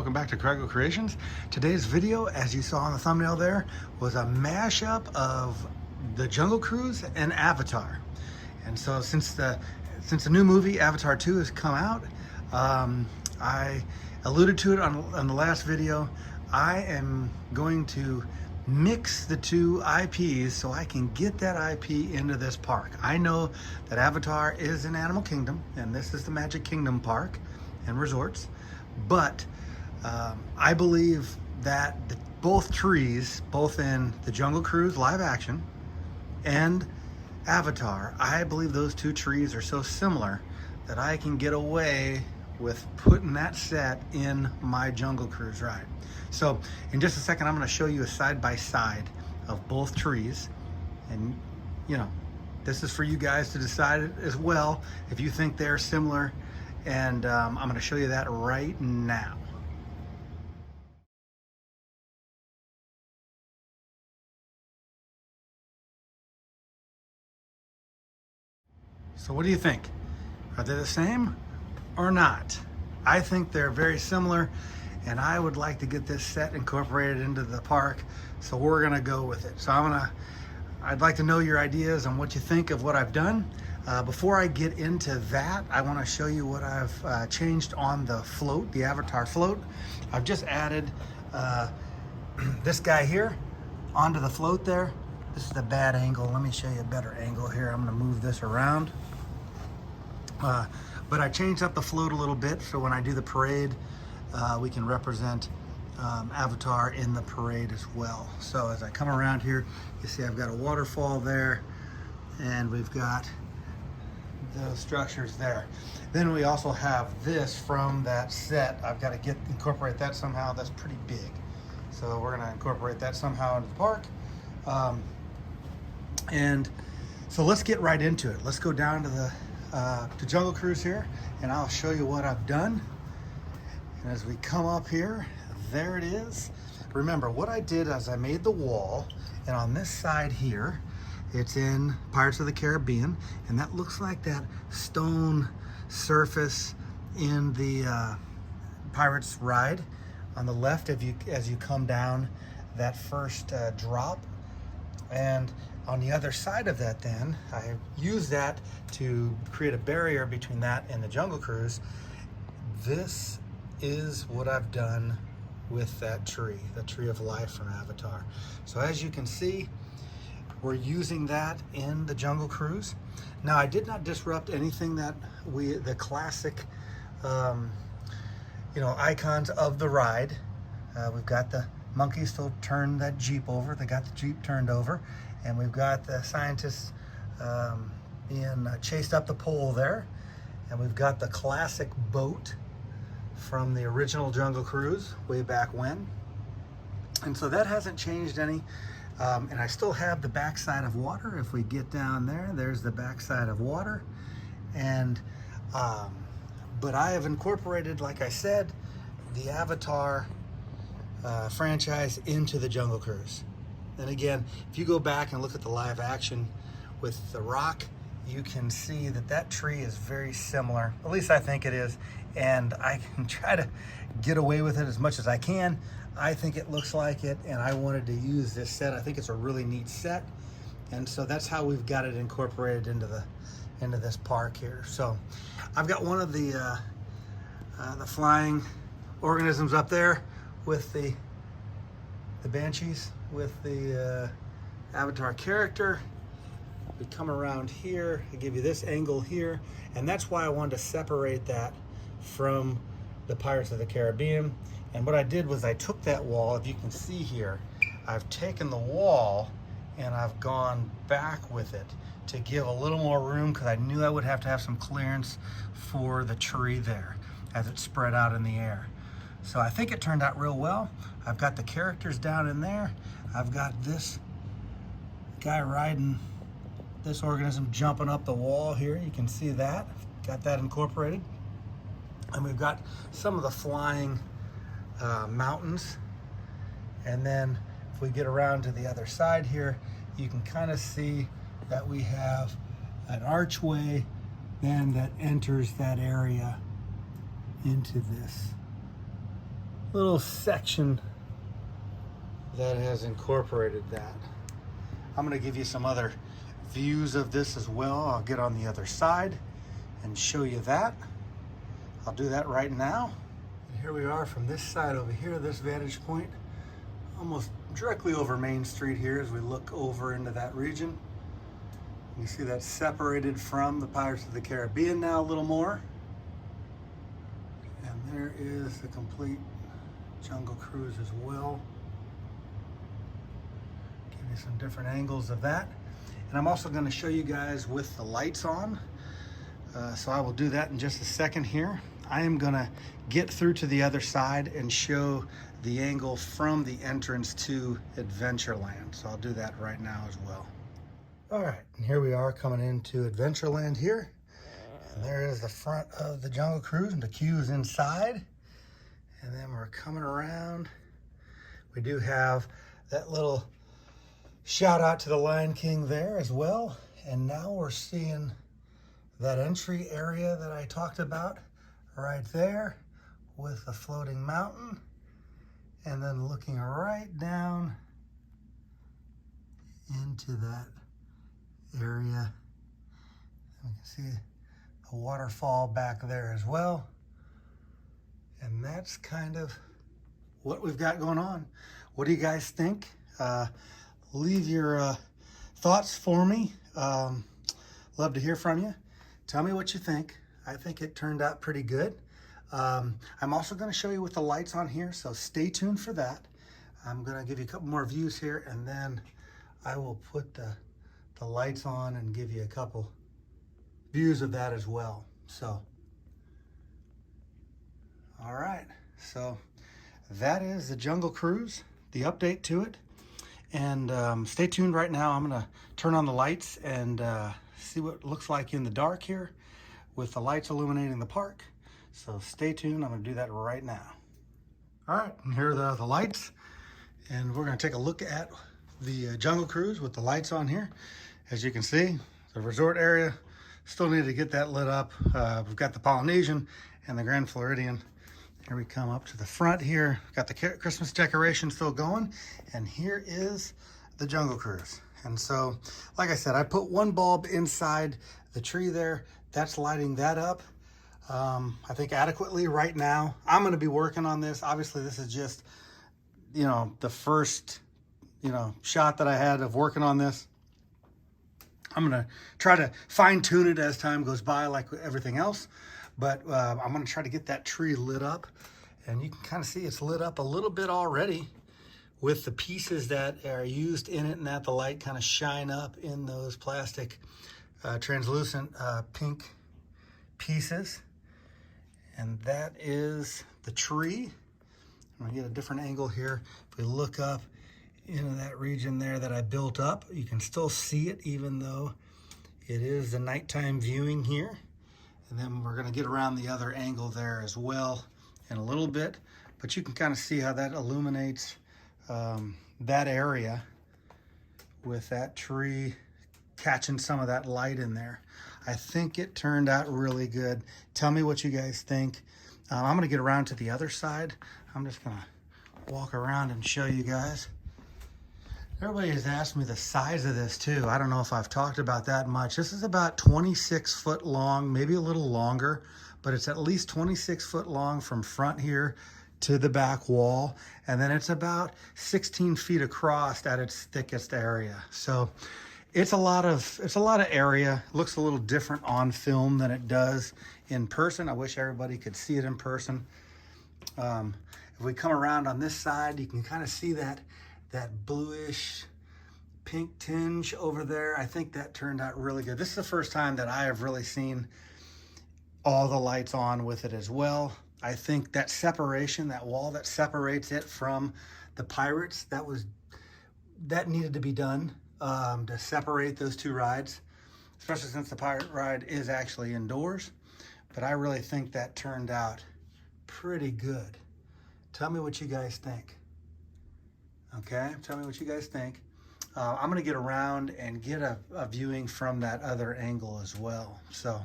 welcome back to Kragle Kreations. Today's video, as you saw on the thumbnail there, was a mashup of the Jungle Cruise and Avatar. And so since the new movie Avatar 2 has come out, I alluded to it on the last video. I am going to mix the two IPs so I can get that IP into this park. I know that Avatar is in Animal Kingdom and this is the Magic Kingdom Park and Resorts, but I believe that both trees, both in the Jungle Cruise live action and Avatar, I believe those two trees are so similar that I can get away with putting that set in my Jungle Cruise ride. So in just a second, I'm going to show you a side-by-side of both trees. And you know, this is for you guys to decide as well if you think they're similar. And I'm going to show you that right now. So what do you think? Are they the same or not? I think they're very similar, and I would like to get this set incorporated into the park, so we're gonna go with it. So I'd like to know your ideas on what you think of what I've done. Before I get into that, I want to show you what I've changed on the float, the Avatar float. I've just added this guy here onto the float there. This is a bad angle. Let me show you a better angle here. I'm going to move this around. But I changed up the float a little bit so when I do the parade, we can represent Avatar in the parade as well. So as I come around here, you see I've got a waterfall there, and we've got those structures there. Then we also have this from that set. I've got to incorporate that somehow. That's pretty big. So we're going to incorporate that somehow into the park. And so let's get right into it. Let's go down to the Jungle Cruise here, and I'll show you what I've done. And as we come up here, there it is. Remember, what I did is I made the wall, and on this side here, it's in Pirates of the Caribbean, and that looks like that stone surface in the Pirates ride. On the left, as you come down that first drop, and on the other side of that, then I used that to create a barrier between that and the Jungle Cruise. This is what I've done with that tree, the tree of life from Avatar. So as you can see, we're using that in the Jungle Cruise. Now, I did not disrupt anything that the classic, icons of the ride. We've got the monkeys still turned that Jeep over. They got the Jeep turned over. And we've got the scientists being chased up the pole there. And we've got the classic boat from the original Jungle Cruise way back when. And so that hasn't changed any. And I still have the backside of water. If we get down there, there's the backside of water. And but I have incorporated, like I said, the Avatar franchise into the Jungle Cruise. And again, if you go back and look at the live action with the rock, you can see that that tree is very similar. At least I think it is. And I can try to get away with it as much as I can. I think it looks like it, and I wanted to use this set. I think it's a really neat set. And so that's how we've got it incorporated into this park here. So I've got one of the flying organisms up there with the Banshees, with the Avatar character. We come around here, I give you this angle here, and that's why I wanted to separate that from the Pirates of the Caribbean. And what I did was I took that wall, if you can see here, I've taken the wall and I've gone back with it to give a little more room, because I knew I would have to have some clearance for the tree there as it spread out in the air. So I think it turned out real well. I've got the characters down in there. I've got this guy riding this organism jumping up the wall here. You can see that. Got that incorporated. And we've got some of the flying mountains. And then if we get around to the other side here, you can kind of see that we have an archway then that enters that area into this little section that has incorporated that. I'm going to give you some other views of this as well. I'll get on the other side and show you that. I'll do that right now. And here we are from this side over here, this vantage point, almost directly over Main Street here as we look over into that region. You see that's separated from the Pirates of the Caribbean now a little more. And there is the complete Jungle Cruise as well. Give you some different angles of that. And I'm also going to show you guys with the lights on. So I will do that in just a second here. I am going to get through to the other side and show the angle from the entrance to Adventureland. So I'll do that right now as well. All right, and here we are coming into Adventureland here. And there is the front of the Jungle Cruise, and the queue is inside. And then we're coming around. We do have that little shout out to the Lion King there as well. And now we're seeing that entry area that I talked about right there with the floating mountain. And then looking right down into that area. We can see a waterfall back there as well. And that's kind of what we've got going on. What do you guys think? Leave your thoughts for me. Love to hear from you. Tell me what you think. I think it turned out pretty good. I'm also going to show you with the lights on here, so stay tuned for that. I'm going to give you a couple more views here, and then I will put the lights on and give you a couple views of that as well. So, all right. So that is the Jungle Cruise, the update to it. And stay tuned right now. I'm going to turn on the lights and see what it looks like in the dark here with the lights illuminating the park. So stay tuned. I'm going to do that right now. All right, and here are the lights. And we're going to take a look at the Jungle Cruise with the lights on here. As you can see, the resort area still need to get that lit up. We've got the Polynesian and the Grand Floridian. Here we come up to the front here. Got the Christmas decoration still going. And here is the Jungle Cruise. And so, like I said, I put one bulb inside the tree there. That's lighting that up. I think adequately right now. I'm going to be working on this. Obviously, this is just, the first, shot that I had of working on this. I'm going to try to fine tune it as time goes by, like everything else. But I'm going to try to get that tree lit up. And you can kind of see it's lit up a little bit already with the pieces that are used in it, and that the light kind of shine up in those plastic translucent pink pieces. And that is the tree. I'm going to get a different angle here. If we look up into that region there that I built up, you can still see it even though it is the nighttime viewing here. And then we're going to get around the other angle there as well in a little bit. But you can kind of see how that illuminates that area with that tree catching some of that light in there. I think it turned out really good. Tell me what you guys think. I'm going to get around to the other side. I'm just going to walk around and show you guys. Everybody has asked me the size of this too. I don't know if I've talked about that much. This is about 26 foot long, maybe a little longer, but it's at least 26 foot long from front here to the back wall. And then it's about 16 feet across at its thickest area. So it's a lot of area. It looks a little different on film than it does in person. I wish everybody could see it in person. If we come around on this side, you can kind of see that bluish pink tinge over there. I think that turned out really good. This is the first time that I have really seen all the lights on with it as well. I think that separation, that wall that separates it from the Pirates, that needed to be done to separate those two rides, especially since the Pirate ride is actually indoors. But I really think that turned out pretty good. Tell me what you guys think. Okay, tell me what you guys think. I'm gonna get around and get a viewing from that other angle as well. So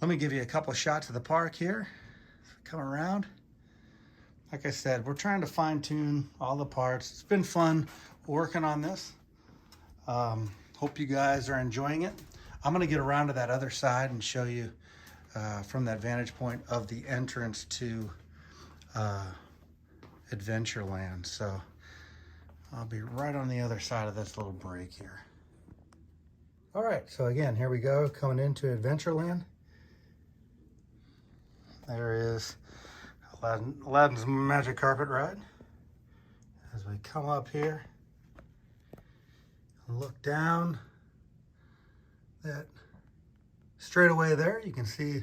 let me give you a couple of shots of the park here. Come around. like I said, we're trying to fine tune all the parts. It's been fun working on this. Hope you guys are enjoying it. I'm gonna get around to that other side and show you from that vantage point of the entrance to Adventureland. So I'll be right on the other side of this little break here. All right, so again, here we go, coming into Adventureland. There is Aladdin's Magic Carpet Ride. As we come up here and look down, that straight away there, you can see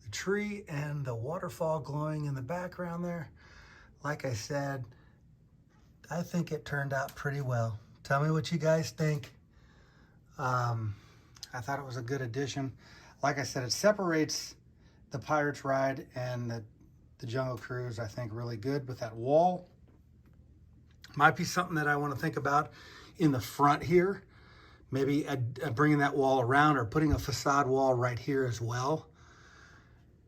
the tree and the waterfall glowing in the background there. Like I said, I think it turned out pretty well. Tell me what you guys think. I thought it was a good addition. Like I said, it separates the Pirates ride and the Jungle Cruise, I think, really good with that wall. Might be something that I want to think about in the front here. Maybe bringing that wall around or putting a facade wall right here as well.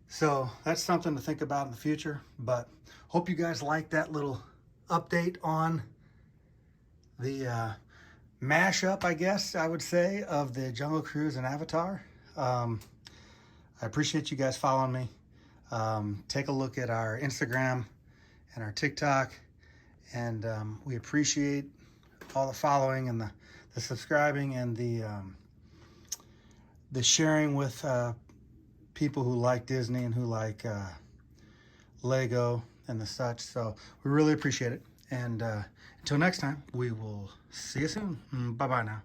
So that's something to think about in the future. But hope you guys like that little update on the mashup, I guess I would say, of the Jungle Cruise and Avatar. I appreciate you guys following me. Take a look at our Instagram and our TikTok, and we appreciate all the following and the subscribing and the sharing with people who like Disney and who like Lego and the such. So we really appreciate it. And until next time, we will see you soon. Bye-bye now.